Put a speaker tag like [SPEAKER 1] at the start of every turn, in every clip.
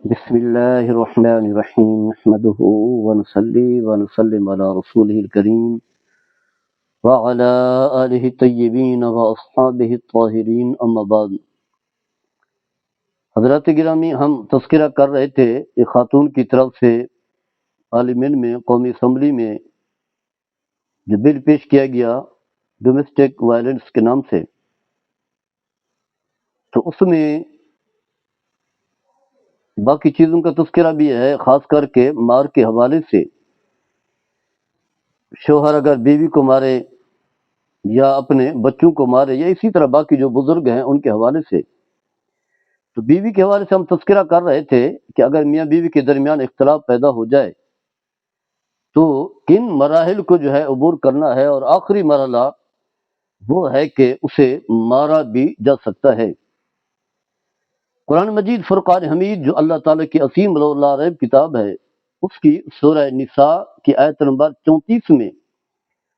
[SPEAKER 1] بسم الله الرحمن الرحيم نحمده ونصلي ونسلم على رسوله الكريم وعلى آله الطيبين وأصحابه الطاهرين أما بعد. حضرات گرامی، ہم تذکرہ کر رہے تھے ایک خاتون کی طرف سے پارلیمنٹ میں، قومی اسمبلی میں جو بل پیش کیا گیا ڈومیسٹک وائلنس کے نام سے، تو اس میں باقی چیزوں کا تذکرہ بھی ہے، خاص کر کے مار کے حوالے سے. شوہر اگر بیوی کو مارے یا اپنے بچوں کو مارے یا اسی طرح باقی جو بزرگ ہیں ان کے حوالے سے، تو بیوی کے حوالے سے ہم تذکرہ کر رہے تھے کہ اگر میاں بیوی کے درمیان اختلاف پیدا ہو جائے تو کن مراحل کو جو ہے عبور کرنا ہے، اور آخری مرحلہ وہ ہے کہ اسے مارا بھی جا سکتا ہے. قرآن مجید فرقان حمید جو اللہ تعالیٰ کی عظیم لا ریب کتاب ہے، اس کی سورہ نساء کی آیت نمبر 34 میں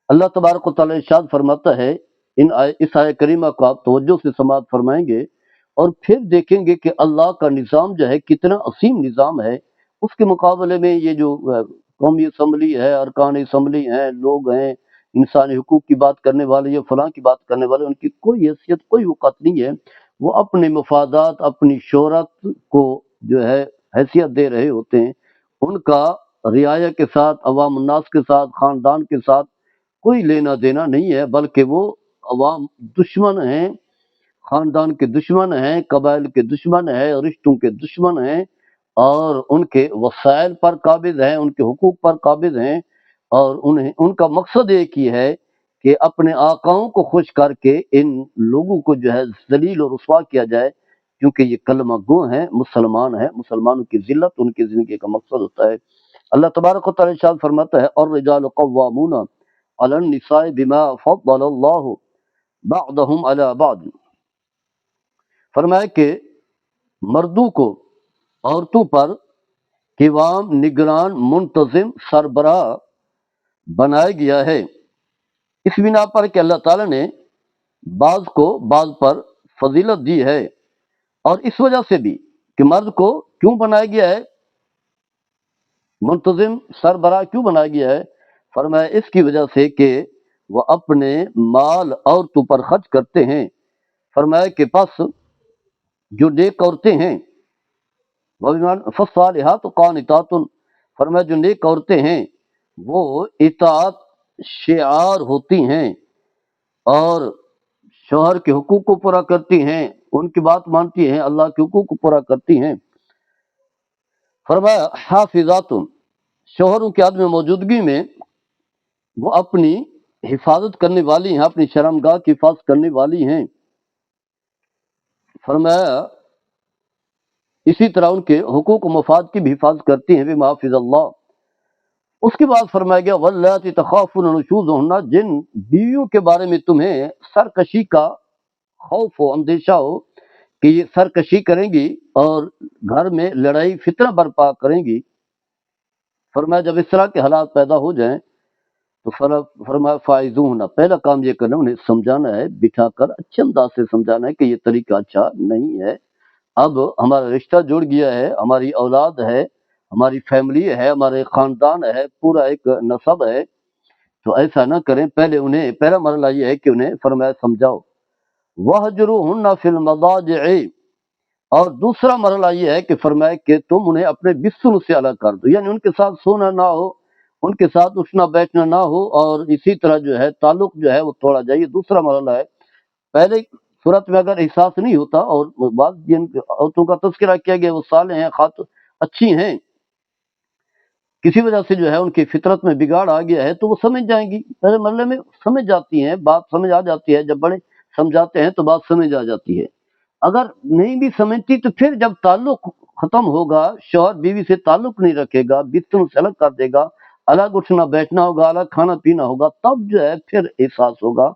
[SPEAKER 1] اللہ تبارک و تعالیٰ ارشاد فرماتا ہے، اس آیت کریمہ کو آپ توجہ سے سماعت فرمائیں گے اور پھر دیکھیں گے کہ اللہ کا نظام جو ہے کتنا عظیم نظام ہے. اس کے مقابلے میں یہ جو قومی اسمبلی ہے، ارکان اسمبلی ہیں، لوگ ہیں انسانی حقوق کی بات کرنے والے یا فلاں کی بات کرنے والے، ان کی کوئی حیثیت، کوئی وقت نہیں ہے. وہ اپنے مفادات، اپنی شہرت کو جو ہے حیثیت دے رہے ہوتے ہیں. ان کا رعایا کے ساتھ، عوام الناس کے ساتھ، خاندان کے ساتھ کوئی لینا دینا نہیں ہے، بلکہ وہ عوام دشمن ہیں، خاندان کے دشمن ہیں، قبائل کے دشمن ہیں، رشتوں کے دشمن ہیں، اور ان کے وسائل پر قابض ہیں، ان کے حقوق پر قابض ہیں. اور ان کا مقصد ایک ہی ہے کہ اپنے آقاؤں کو خوش کر کے ان لوگوں کو جو ہے ذلیل اور رسوا کیا جائے، کیونکہ یہ کلمہ گو ہیں، مسلمان ہیں، مسلمانوں کی ذلت ان کی زندگی کا مقصد ہوتا ہے. اللہ تبارک و تعالی ارشاد فرماتا ہے، الرجال قوامون علی النساء بما فضل اللہ بعضهم علی بعض. فرمایا کہ مردوں کو عورتوں پر قوام، نگران، منتظم، سربراہ بنایا گیا ہے، اس بنا پر کہ اللہ تعالیٰ نے بعض کو بعض پر فضیلت دی ہے. اور اس وجہ سے بھی کہ مرد کو کیوں بنایا گیا ہے، منتظم سربراہ کیوں بنایا گیا ہے؟ فرمایا اس کی وجہ سے کہ وہ اپنے مال عورتوں پر خرچ کرتے ہیں. فرمایا کہ پس جو نیک عورتیں ہیں، فالصالحات قانتات، فرمایا جو نیک عورتیں ہیں وہ اطاعت شعار ہوتی ہیں اور شوہر کے حقوق کو پورا کرتی ہیں، ان کی بات مانتی ہیں، اللہ کے حقوق کو پورا کرتی ہیں. فرمایا حافظات، شوہروں کی عدم موجودگی میں وہ اپنی حفاظت کرنے والی ہیں، اپنی شرمگاہ کی حفاظت کرنے والی ہیں. فرمایا اسی طرح ان کے حقوق و مفاد کی بھی حفاظت کرتی ہیں بما حفظ اللہ. اس کے بعد فرمایا گیا واللاتی تخافون نشوزہن، جن بیویوں کے بارے میں تمہیں سرکشی کا خوف ہو، اندیشہ ہو کہ یہ سرکشی کریں گی اور گھر میں لڑائی فتنہ برپا کریں گی. فرمایا جب اس طرح کے حالات پیدا ہو جائیں تو فرمایا فائزوہن، پہلا کام یہ کرنا انہیں سمجھانا ہے، بٹھا کر اچھے انداز سے سمجھانا ہے کہ یہ طریقہ اچھا نہیں ہے. اب ہمارا رشتہ جڑ گیا ہے، ہماری اولاد ہے، ہماری فیملی ہے، ہمارے خاندان ہے، پورا ایک نسب ہے، تو ایسا نہ کریں. پہلا مرحلہ یہ ہے کہ انہیں فرمایا سمجھاؤ. وَهْجُرُوهُنَّ فِي الْمَضَاجِعِ، اور دوسرا مرحلہ یہ ہے کہ فرمایا کہ تم انہیں اپنے بستروں سے الگ کر دو، یعنی ان کے ساتھ سونا نہ ہو، ان کے ساتھ اٹھنا بیٹھنا نہ ہو، اور اسی طرح جو ہے تعلق جو ہے وہ توڑا جائے. یہ دوسرا مرحلہ ہے. پہلے صورت میں اگر احساس نہیں ہوتا اور بعض جن عورتوں کا تذکرہ کیا گیا وہ صالح ہیں، اچھی ہیں، کسی وجہ سے جو ہے ان کی فطرت میں بگاڑ آ گیا ہے تو وہ سمجھ جائیں گی. پہلے مرحلے میں سمجھ جاتی ہیں، بات سمجھ آ جاتی ہے، جب بڑے سمجھاتے ہیں تو بات سمجھ آ جاتی ہے. اگر نہیں بھی سمجھتی تو پھر جب تعلق ختم ہوگا، شوہر بیوی سے تعلق نہیں رکھے گا، بستروں سے الگ کر دے گا، الگ اٹھنا بیٹھنا ہوگا، الگ کھانا پینا ہوگا، تب جو ہے پھر احساس ہوگا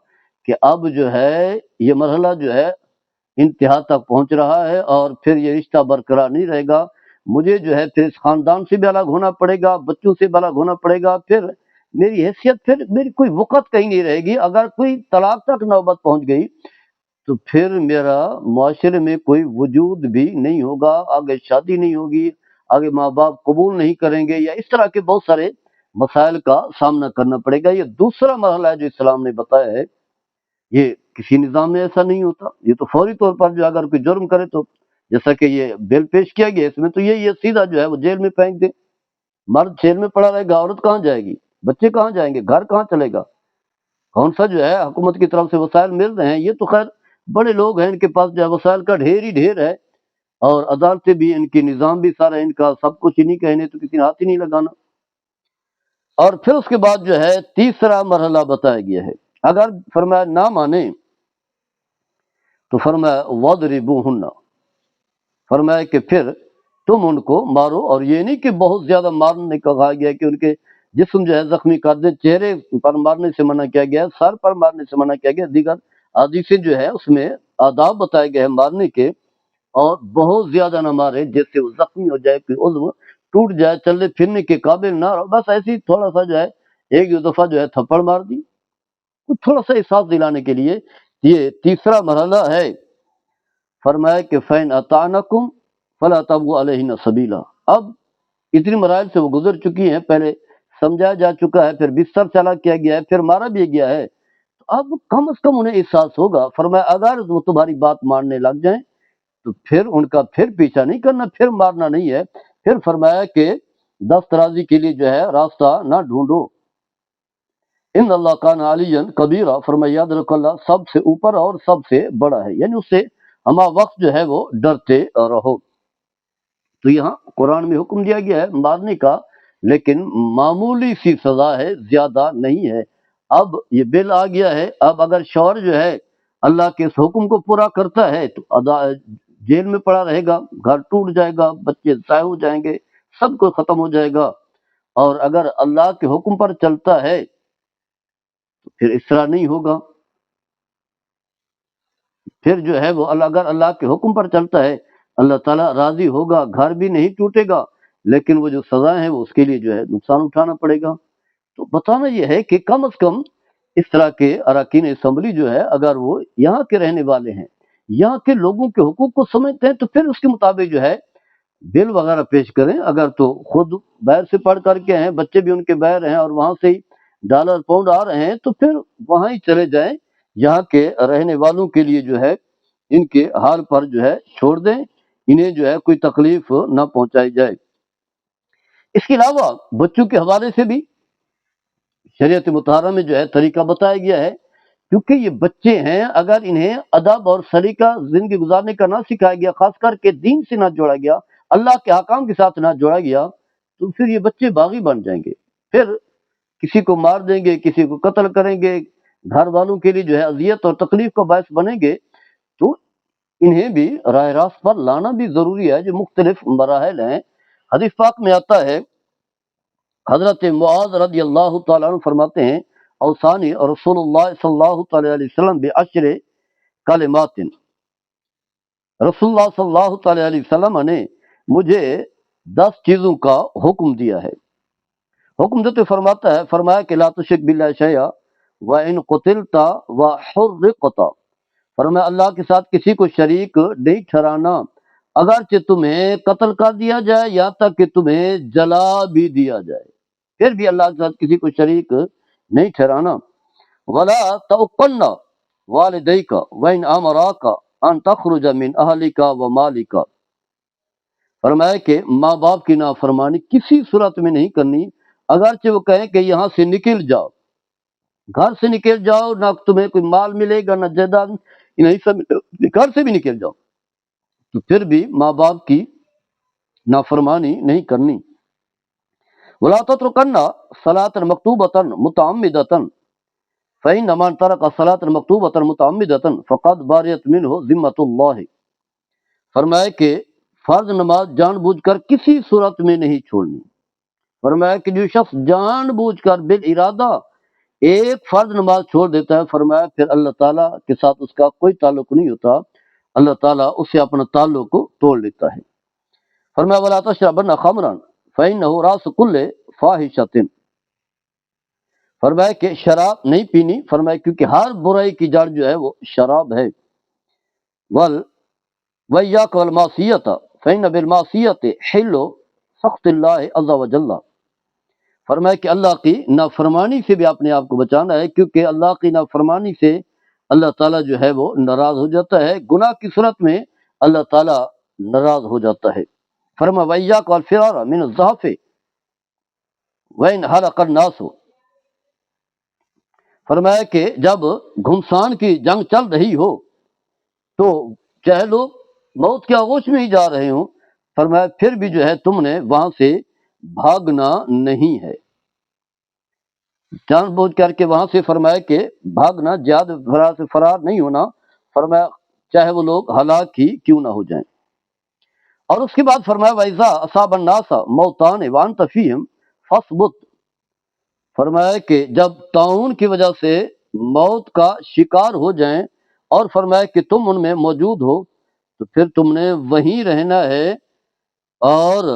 [SPEAKER 1] کہ اب جو ہے یہ مرحلہ جو ہے انتہا تک پہنچ رہا ہے اور پھر یہ رشتہ برقرار نہیں رہے گا. مجھے جو ہے پھر اس خاندان سے بھی الگ ہونا پڑے گا، بچوں سے بھی الگ ہونا پڑے گا، پھر میری حیثیت، پھر میری کوئی وقت کہیں نہیں رہے گی. اگر کوئی طلاق تک نوبت پہنچ گئی تو پھر میرا معاشرے میں کوئی وجود بھی نہیں ہوگا، آگے شادی نہیں ہوگی، آگے ماں باپ قبول نہیں کریں گے، یا اس طرح کے بہت سارے مسائل کا سامنا کرنا پڑے گا۔ یہ دوسرا مرحلہ ہے جو اسلام نے بتایا ہے۔ یہ کسی نظام میں ایسا نہیں ہوتا، یہ تو فوری طور پر جو اگر کوئی جرم کرے تو جیسا کہ یہ بل پیش کیا گیا اس میں تو یہ سیدھا جو ہے وہ جیل میں پھینک دے، مرد جیل میں پڑا رہے گا، عورت کہاں جائے گی، بچے کہاں جائیں گے، گھر کہاں چلے گا؟ کون سا جو ہے حکومت کی طرف سے وسائل مل رہے ہیں؟ یہ تو خیر بڑے لوگ ہیں، ان کے پاس جو ہے وسائل کا ڈھیر ہی ڈھیر ہے، اور عدالتیں بھی ان کی، نظام بھی سارا ان کا، سب کچھ انہیں کہنے تو کسی نے ہاتھ ہی نہیں لگانا۔ اور پھر اس کے بعد جو ہے تیسرا مرحلہ بتایا گیا ہے، اگر فرمایا نہ مانے تو فرمایا وَضْرِبُوهُنَّ، فرمایا کہ پھر تم ان کو مارو، اور یہ نہیں کہ بہت زیادہ مارنے کا کہا گیا کہ ان کے جسم جو ہے زخمی کر دیں، چہرے پر مارنے سے منع کیا گیا ہے، سر پر مارنے سے منع کیا گیا، دیگر حدیثیں جو ہے اس میں آداب بتائے گئے ہیں مارنے کے، اور بہت زیادہ نہ مارے جس سے وہ زخمی ہو جائے، کوئی عضو ٹوٹ جائے، چلنے پھرنے کے قابل نہ رہو، بس ایسے ہی تھوڑا سا جو ہے ایک دو دفعہ جو ہے تھپڑ مار دی، کچھ تھوڑا سا احساس دلانے کے لیے۔ یہ تیسرا مرحلہ ہے۔ فرمایا کہ فَإِنْ أَطَعْنَكُمْ فَلَا تَبْغُوا عَلَيْهِنَّ سَبِيلًا، اب اتنی مراحل سے وہ گزر چکی ہیں، پہلے سمجھایا جا چکا ہے، پھر بستر چلا کیا گیا ہے، پھر مارا بھی گیا ہے، تو اب کم از کم انہیں احساس ہوگا۔ فرمایا اگر وہ تمہاری بات ماننے لگ جائیں تو پھر ان کا پھر پیچھا نہیں کرنا، پھر مارنا نہیں ہے، پھر فرمایا کہ دست درازی کے لیے جو ہے راستہ نہ ڈھونڈو۔ ان اللہ کان علیٰ کبیرہ، فرمایا یاد رکھو اللہ سب سے اوپر اور سب سے بڑا ہے، یعنی اس سے ہما وقت جو ہے وہ ڈرتے رہو۔ تو یہاں قرآن میں حکم دیا گیا ہے مارنے کا، لیکن معمولی سی سزا ہے، زیادہ نہیں ہے۔ اب یہ بل آ گیا ہے، اب اگر شوہر جو ہے اللہ کے اس حکم کو پورا کرتا ہے تو جیل میں پڑا رہے گا، گھر ٹوٹ جائے گا، بچے ضائع ہو جائیں گے، سب کچھ ختم ہو جائے گا۔ اور اگر اللہ کے حکم پر چلتا ہے تو پھر اس طرح نہیں ہوگا، پھر جو ہے وہ اگر اللہ کے حکم پر چلتا ہے اللہ تعالیٰ راضی ہوگا، گھر بھی نہیں ٹوٹے گا، لیکن وہ جو سزائیں ہیں وہ اس کے لیے جو ہے نقصان اٹھانا پڑے گا۔ تو بتانا یہ ہے کہ کم از کم اس طرح کے اراکین اسمبلی جو ہے اگر وہ یہاں کے رہنے والے ہیں، یہاں کے لوگوں کے حقوق کو سمجھتے ہیں، تو پھر اس کے مطابق جو ہے بل وغیرہ پیش کریں۔ اگر تو خود باہر سے پڑھ کر کے ہیں، بچے بھی ان کے باہر ہیں، اور وہاں سے ہی ڈالر پاؤنڈ آ رہے ہیں، تو پھر وہاں ہی چلے جائیں، یہاں کے رہنے والوں کے لیے جو ہے ان کے حال پر جو ہے چھوڑ دیں، انہیں جو ہے کوئی تکلیف نہ پہنچائی جائے۔ اس کے علاوہ بچوں کے حوالے سے بھی شریعت مطہرہ میں جو ہے طریقہ بتایا گیا ہے، کیونکہ یہ بچے ہیں، اگر انہیں ادب اور سلیقہ زندگی گزارنے کا نہ سکھایا گیا، خاص کر کے دین سے نہ جوڑا گیا، اللہ کے احکام کے ساتھ نہ جوڑا گیا، تو پھر یہ بچے باغی بن جائیں گے، پھر کسی کو مار دیں گے، کسی کو قتل کریں گے، گھر والوں کے لیے جو ہے اذیت اور تکلیف کا باعث بنیں گے۔ تو انہیں بھی راہ راست پر لانا بھی ضروری ہے، جو مختلف مراحل ہیں۔ حدیث پاک میں آتا ہے، حضرت معاذ رضی اللہ تعالیٰ عنہ فرماتے ہیں اوصانی اور رسول اللہ صلی اللہ تعالیٰ علیہ وسلم بعشر کلمات، رسول اللہ صلی اللہ تعالیٰ علیہ وسلم نے مجھے 10 چیزوں کا حکم دیا ہے۔ حکم دیتے فرماتا ہے، فرمایا کہ لا تشرک باللہ شیئا وَإِن قُتِلْتَ وَحُرِّقْتَ، فرمایا اللہ کے ساتھ کسی کو شریک نہیں ٹھہرانا، اگرچہ تمہیں قتل کر دیا جائے، یا تک کہ تمہیں جلا بھی دیا جائے، پھر بھی اللہ کے ساتھ کسی کو شریک نہیں ٹھہرانا۔ وَلَا تَعُقَّنَّ وَالِدَيْكَ وَإِنْ أَمَرَاكَ أَن تَخْرُجَ مِنْ أَهْلِكَ وَمَالِكَ، فرمایا کہ ماں باپ کی نافرمانی کسی صورت میں نہیں کرنی، اگرچہ وہ کہیں کہ یہاں سے نکل جاؤ، گھر سے نکل جاؤ، نہ تمہیں کوئی مال ملے گا، نہ جائیداد، نہیں سب گھر سے بھی نکل جاؤ، تو پھر بھی ماں باپ کی نافرمانی نہیں کرنی۔ وَلَا تَتْرُكَنَّ صَلَاةً مَكْتُوبَةً مُتَعَمِّدَةً فَإِنَّ مَنْ تَرَكَ صَلَاةً مَكْتُوبَةً مُتَعَمِّدَةً فَقَدْ بَرِئَتْ مِنْهُ ذِمَّةُ اللَّهِ، فرمایا کہ فرض نماز جان بوجھ کر کسی صورت میں نہیں چھوڑنی۔ فرمایا کہ جو شخص جان بوجھ کر بالارادہ ایک فرض نماز چھوڑ دیتا ہے، فرمایا پھر اللہ تعالیٰ کے ساتھ اس کا کوئی تعلق نہیں ہوتا، اللہ تعالیٰ اس سے اپنا تعلق کو توڑ لیتا ہے۔ فرمایا وَلَا تَشْرَبَنَّ خَمْرًا فَإِنَّهُ رَأْسُ كُلِّ فَاحِشَةٍ، فرمایا کہ شراب نہیں پینی، فرمایا کیونکہ ہر برائی کی جڑ جو ہے وہ شراب ہے۔ ول ویاک والمعصیت فإن بالمعصیت حل سخط اللہ عز وجل، فرمایا کہ اللہ کی نافرمانی سے بھی اپنے آپ کو بچانا ہے، کیونکہ اللہ کی نافرمانی سے اللہ تعالیٰ جو ہے وہ ناراض ہو جاتا ہے، گناہ کی صورت میں اللہ تعالیٰ ناراض ہو جاتا ہے۔ فرما وَإِيَّاكَ وَالْفِرَارَ مِنَ الزَّحْفِ وَإِنْ حَلَقَ النَّاسُ، فرمایا کہ جب گھمسان کی جنگ چل رہی ہو تو چاہے لوگ موت کے آغوش میں ہی جا رہے ہوں، فرمایا پھر بھی جو ہے تم نے وہاں سے بھاگنا نہیں ہے، جان بوجھ کر کے وہاں سے فرمایا کہ بھاگنا، جہاد فرار سے فرار نہیں ہونا، فرمایا چاہے وہ لوگ ہلاک ہی کیوں نہ ہو جائیں۔ اور اس کے بعد فرمایا وَإِذَا أَصَابَ النَّاسَ مَوْتَانِ وَأَنْتَ فِيهِمْ فَاصْبُتْ، فرمایا کہ جب طاعون کی وجہ سے موت کا شکار ہو جائیں اور فرمایا کہ تم ان میں موجود ہو تو پھر تم نے وہیں رہنا ہے اور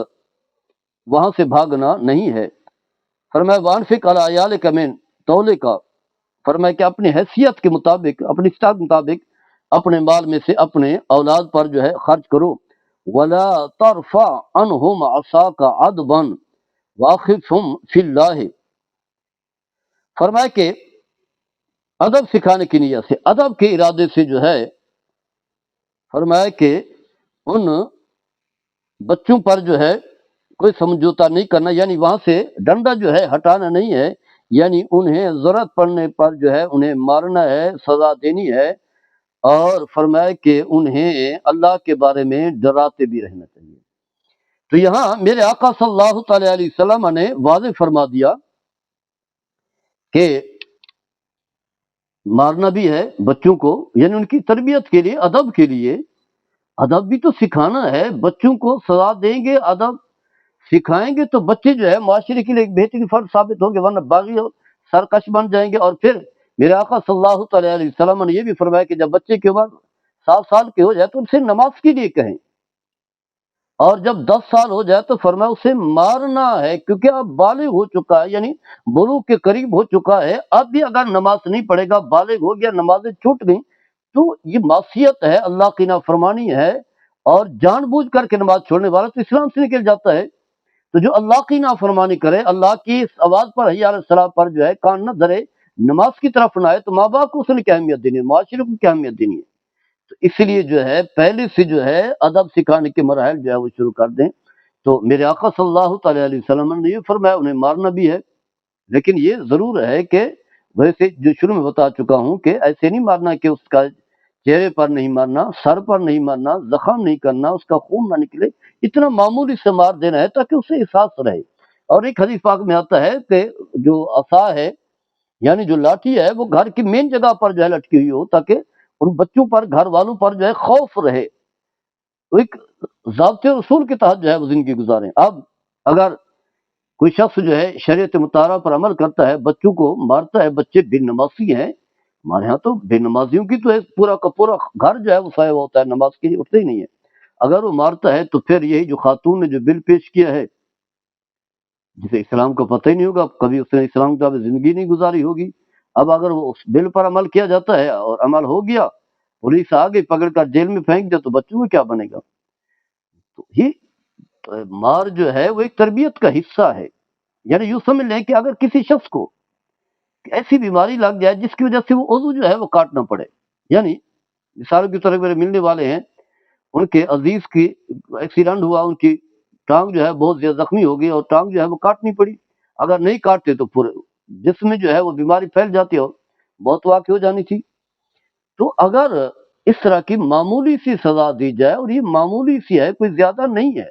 [SPEAKER 1] وہاں سے بھاگنا نہیں ہے۔ فرمایا وَأَنْفِقْ عَلَىٰ عِيَالِكَ مِنْ طَوْلِكَ، فرمایا کہ اپنی حیثیت کے مطابق، اپنی اسٹاق کے مطابق اپنے مال میں سے اپنے اولاد پر جو ہے خرچ کرو۔ وَلَا تَرْفَعْ عَنْهُمْ عَصَاكَ عَدْبًا وَأَخِفْهُمْ فِي اللَّهِ، فرمایا کہ ادب سکھانے کی نیت سے، ادب کے ارادے سے جو ہے فرمایا کہ ان بچوں پر جو ہے کوئی سمجھوتا نہیں کرنا، یعنی وہاں سے ڈنڈا جو ہے ہٹانا نہیں ہے، یعنی انہیں ضرورت پڑنے پر جو ہے انہیں مارنا ہے، سزا دینی ہے، اور فرمایا کہ انہیں اللہ کے بارے میں ڈراتے بھی رہنا چاہیے۔ تو یہاں میرے آقا صلی اللہ تعالی علیہ وسلم نے واضح فرما دیا کہ مارنا بھی ہے بچوں کو، یعنی ان کی تربیت کے لیے، ادب کے لیے، ادب بھی تو سکھانا ہے بچوں کو، سزا دیں گے، ادب سکھائیں گے تو بچے جو ہے معاشرے کے لیے ایک بہترین فرد ثابت ہوں گے، ورنہ باغی اور سرکش بن جائیں گے۔ اور پھر میرے آقا صلی اللہ تعالی علیہ وسلم نے یہ بھی فرمایا کہ جب بچے کی عمر 7 سال کے ہو جائے تو ان سے نماز کے لیے کہیں، اور جب 10 سال ہو جائے تو فرمایا اسے مارنا ہے، کیونکہ اب بالغ ہو چکا ہے، یعنی بلوغ کے قریب ہو چکا ہے، اب بھی اگر نماز نہیں پڑھے گا، بالغ ہو گیا، نمازیں چھوٹ گئیں تو یہ معصیت ہے، اللہ کی نافرمانی ہے، اور جان بوجھ کر کے نماز چھوڑنے والا تو اسلام سے نکل جاتا ہے۔ تو جو اللہ کی نافرمانی کرے، اللہ کی اس آواز پر، حی علی الصلاۃ پر جو ہے کان نہ دھرے، نماز کی طرف نہ آئے، تو ماں باپ کو اس نے کیا اہمیت دینی ہے، معاشرے کو کیا اہمیت دینی ہے؟ تو اس لیے جو ہے پہلے سے جو ہے ادب سکھانے کے مراحل جو ہے وہ شروع کر دیں۔ تو میرے آقا صلی اللہ تعالی علیہ وسلم نے یہ فرمایا انہیں مارنا بھی ہے، لیکن یہ ضرور ہے کہ ویسے جو شروع میں بتا چکا ہوں کہ ایسے نہیں مارنا کہ اس کا چہرے پر نہیں مارنا، سر پر نہیں مارنا، زخم نہیں کرنا، اس کا خون نہ نکلے، اتنا معمولی سے مار دینا ہے تاکہ اسے احساس رہے۔ اور ایک حدیث پاک میں آتا ہے کہ جو عصا ہے، یعنی جو لاٹھی ہے، وہ گھر کی مین جگہ پر جو ہے لٹکی ہوئی ہو تاکہ ان بچوں پر، گھر والوں پر جو ہے خوف رہے، وہ ایک ضابطے اصول کے تحت جو ہے وہ زندگی گزاریں۔ اب اگر کوئی شخص جو ہے شریعت مطالعہ پر عمل کرتا ہے، بچوں کو مارتا ہے، بچے بے نمازی ہیں، ہمارے ہاں تو بے نمازیوں کی تو ایک پورا کا پورا گھر جو ہے وہ سایہ ہوتا ہے، نماز کے لیے اٹھتے ہی نہیں ہے، اگر وہ مارتا ہے تو پھر یہی جو خاتون نے جو بل پیش کیا ہے، جسے اسلام کا پتہ ہی نہیں ہوگا، کبھی اس نے اسلام کا زندگی نہیں گزاری ہوگی، اب اگر وہ اس بل پر عمل کیا جاتا ہے اور عمل ہو گیا، پولیس آ گئی، پکڑ کر جیل میں پھینک دیا، تو بچوں کو کیا بنے گا؟ تو یہ مار جو ہے وہ ایک تربیت کا حصہ ہے۔ یعنی یوں سمجھ لیں کہ اگر کسی شخص کو ایسی بیماری لگ جائے جس کی وجہ سے وہ عضو جو ہے وہ کاٹنا پڑے، یعنی مثال کی طرح میرے ملنے والے ہیں، ان کے عزیز کی ایکسیڈنٹ ہوا، ان کی ٹانگ جو ہے بہت زیادہ زخمی ہو گئی اور ٹانگ جو ہے وہ کاٹنی پڑی، اگر نہیں کاٹتے تو پورے جسم میں جو ہے وہ بیماری پھیل جاتی اور بہت واقع ہو جانی تھی۔ تو اگر اس طرح کی معمولی سی سزا دی جائے، اور یہ معمولی سی ہے، کوئی زیادہ نہیں ہے،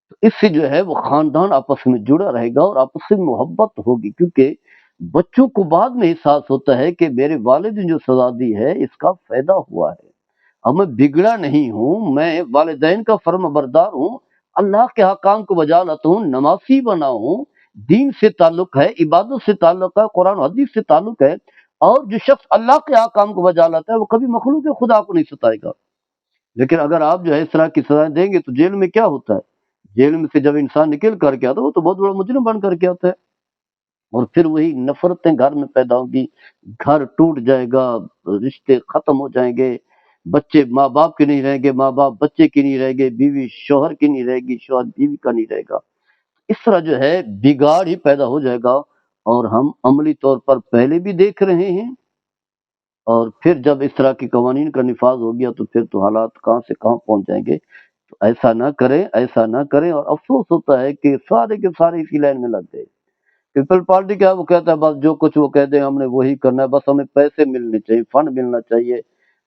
[SPEAKER 1] تو اس سے جو ہے وہ خاندان آپس میں جڑا رہے گا اور آپس میں محبت ہوگی، کیونکہ بچوں کو بعد میں احساس ہوتا ہے کہ میرے والد نے جو سزا دی ہے اس کا فائدہ ہوا ہے، اب میں بگڑا نہیں ہوں، میں والدین کا فرما بردار ہوں، اللہ کے حکام کو بجا لاتا ہوں، نمازی بنا ہوں، دین سے تعلق ہے، عبادت سے تعلق ہے، قرآن و حدیث سے تعلق ہے، اور جو شخص اللہ کے حکام کو بجا لاتا ہے وہ کبھی مخلوق خدا کو نہیں ستائے گا۔ لیکن اگر آپ جو ہے اس طرح کی سزائیں دیں گے تو جیل میں کیا ہوتا ہے؟ جیل میں سے جب انسان نکل کر کے آتا ہے وہ تو بہت بڑا مجرم بن کر کے آتا ہے، اور پھر وہی نفرتیں گھر میں پیدا ہوں گی، گھر ٹوٹ جائے گا، رشتے ختم ہو جائیں گے، بچے ماں باپ کے نہیں رہیں گے، ماں باپ بچے کی نہیں رہیں گے، بیوی شوہر کی نہیں رہے گی، شوہر بیوی کا نہیں رہے گا۔ اس طرح جو ہے بگاڑ ہی پیدا ہو جائے گا، اور ہم عملی طور پر پہلے بھی دیکھ رہے ہیں، اور پھر جب اس طرح کے قوانین کا نفاذ ہو گیا تو پھر تو حالات کہاں سے کہاں پہنچ جائیں گے۔ تو ایسا نہ کریں، ایسا نہ کریں، اور افسوس ہوتا ہے کہ سارے کے سارے اسی لائن میں لگ گئے۔ پیپل پارٹی کیا ہے، وہ کہتا ہے بس جو کچھ وہ کہہ دیں ہم نے وہی کرنا ہے، بس ہمیں پیسے ملنے چاہیے، فنڈ ملنا چاہیے،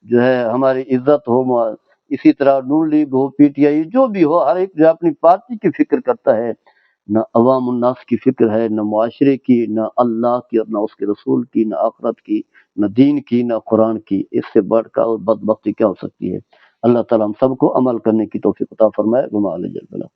[SPEAKER 1] جو ہے ہماری عزت ہو۔ اسی طرح نون league who, P T I, جو بھی ہو، ہر ایک جو ہے اپنی پارٹی کی فکر کرتا ہے، نہ عوام الناس کی فکر ہے، نہ معاشرے کی، نہ اللہ کی، اور نہ اس کے رسول کی، نہ آخرت کی، نہ دین کی، نہ قرآن کی۔ اس سے بڑھ کر اور بدبختی کیا ہو سکتی ہے؟ اللہ تعالیٰ ہم سب کو عمل کرنے کی توفیق عطا فرمائے۔ وما علیہ البلاغ۔